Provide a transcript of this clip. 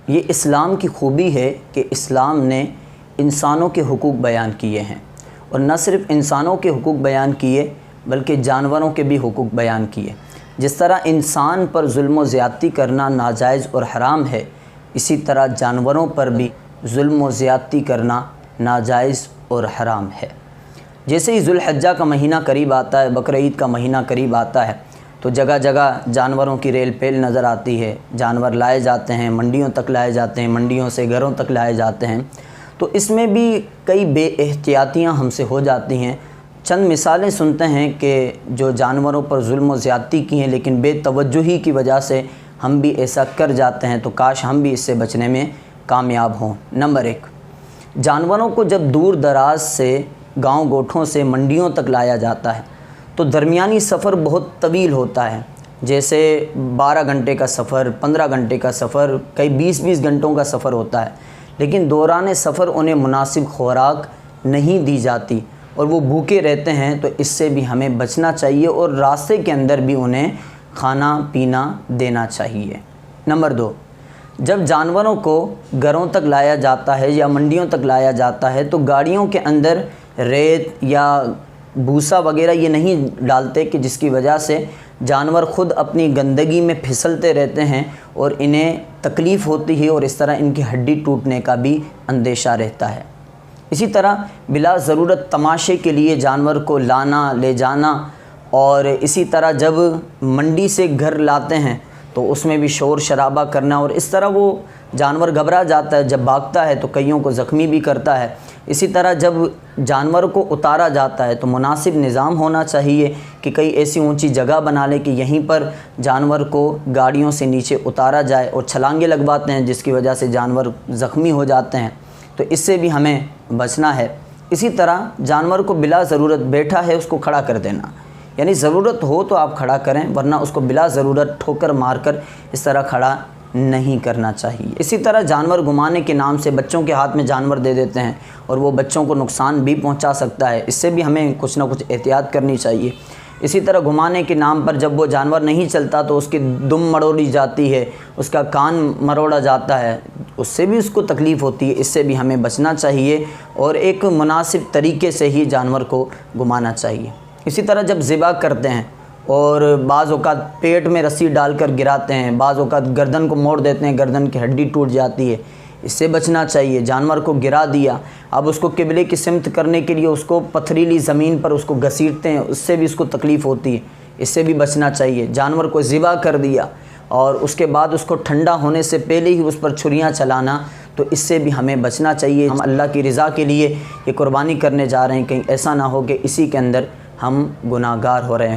یہ اسلام کی خوبی ہے کہ اسلام نے انسانوں کے حقوق بیان کیے ہیں، اور نہ صرف انسانوں کے حقوق بیان کیے بلکہ جانوروں کے بھی حقوق بیان کیے۔ جس طرح انسان پر ظلم و زیادتی کرنا ناجائز اور حرام ہے، اسی طرح جانوروں پر بھی ظلم و زیادتی کرنا ناجائز اور حرام ہے۔ جیسے ہی ذو الحجہ کا مہینہ قریب آتا ہے، بقرعید کا مہینہ قریب آتا ہے، تو جگہ جگہ جانوروں کی ریل پیل نظر آتی ہے، جانور لائے جاتے ہیں، منڈیوں تک لائے جاتے ہیں، منڈیوں سے گھروں تک لائے جاتے ہیں۔ تو اس میں بھی کئی بے احتیاطیاں ہم سے ہو جاتی ہیں۔ چند مثالیں سنتے ہیں کہ جو جانوروں پر ظلم و زیادتی کی ہیں، لیکن بے توجہی کی وجہ سے ہم بھی ایسا کر جاتے ہیں، تو کاش ہم بھی اس سے بچنے میں کامیاب ہوں۔ نمبر 1، جانوروں کو جب دور دراز سے گاؤں گوٹھوں سے منڈیوں تک لایا جاتا ہے تو درمیانی سفر بہت طویل ہوتا ہے، جیسے 12 گھنٹے کا سفر، 15 گھنٹے کا سفر، کئی 20 گھنٹوں کا سفر ہوتا ہے، لیکن دوران سفر انہیں مناسب خوراک نہیں دی جاتی اور وہ بھوکے رہتے ہیں، تو اس سے بھی ہمیں بچنا چاہیے اور راستے کے اندر بھی انہیں کھانا پینا دینا چاہیے۔ نمبر 2، جب جانوروں کو گھروں تک لایا جاتا ہے یا منڈیوں تک لایا جاتا ہے تو گاڑیوں کے اندر ریت یا بھوسا وغیرہ یہ نہیں ڈالتے کہ جس کی وجہ سے جانور خود اپنی گندگی میں پھسلتے رہتے ہیں اور انہیں تکلیف ہوتی ہے، اور اس طرح ان کی ہڈی ٹوٹنے کا بھی اندیشہ رہتا ہے۔ اسی طرح بلا ضرورت تماشے کے لیے جانور کو لانا لے جانا، اور اسی طرح جب منڈی سے گھر لاتے ہیں تو اس میں بھی شور شرابہ کرنا، اور اس طرح وہ جانور گھبرا جاتا ہے، جب بھاگتا ہے تو کئیوں کو زخمی بھی کرتا ہے۔ اسی طرح جب جانور کو اتارا جاتا ہے تو مناسب نظام ہونا چاہیے کہ کئی ایسی اونچی جگہ بنا لے کہ یہیں پر جانور کو گاڑیوں سے نیچے اتارا جائے، اور چھلانگیں لگواتے ہیں جس کی وجہ سے جانور زخمی ہو جاتے ہیں، تو اس سے بھی ہمیں بچنا ہے۔ اسی طرح جانور کو بلا ضرورت بیٹھا ہے اس کو کھڑا کر دینا، یعنی ضرورت ہو تو آپ کھڑا کریں، ورنہ اس کو بلا ضرورت ٹھوکر مار کر اس طرح کھڑا نہیں کرنا چاہیے۔ اسی طرح جانور گھمانے کے نام سے بچوں کے ہاتھ میں جانور دے دیتے ہیں اور وہ بچوں کو نقصان بھی پہنچا سکتا ہے، اس سے بھی ہمیں کچھ نہ کچھ احتیاط کرنی چاہیے۔ اسی طرح گھمانے کے نام پر جب وہ جانور نہیں چلتا تو اس کی دم مروڑی جاتی ہے، اس کا کان مروڑا جاتا ہے، اس سے بھی اس کو تکلیف ہوتی ہے، اس سے بھی ہمیں بچنا چاہیے اور ایک مناسب طریقے سے ہی جانور کو گھمانا چاہیے۔ اسی طرح جب ذبح کرتے ہیں اور بعض اوقات پیٹ میں رسی ڈال کر گراتے ہیں، بعض اوقات گردن کو موڑ دیتے ہیں، گردن کی ہڈی ٹوٹ جاتی ہے، اس سے بچنا چاہیے۔ جانور کو گرا دیا، اب اس کو قبلے کی سمت کرنے کے لیے اس کو پتھریلی زمین پر اس کو گھسیٹتے ہیں، اس سے بھی اس کو تکلیف ہوتی ہے، اس سے بھی بچنا چاہیے۔ جانور کو ذبح کر دیا اور اس کے بعد اس کو ٹھنڈا ہونے سے پہلے ہی اس پر چھریاں چلانا، تو اس سے بھی ہمیں بچنا چاہیے۔ ہم اللہ کی رضا کے لیے یہ قربانی کرنے جا رہے ہیں، کہیں ایسا نہ ہو کہ اسی کے اندر ہم گناہگار ہو رہے ہیں۔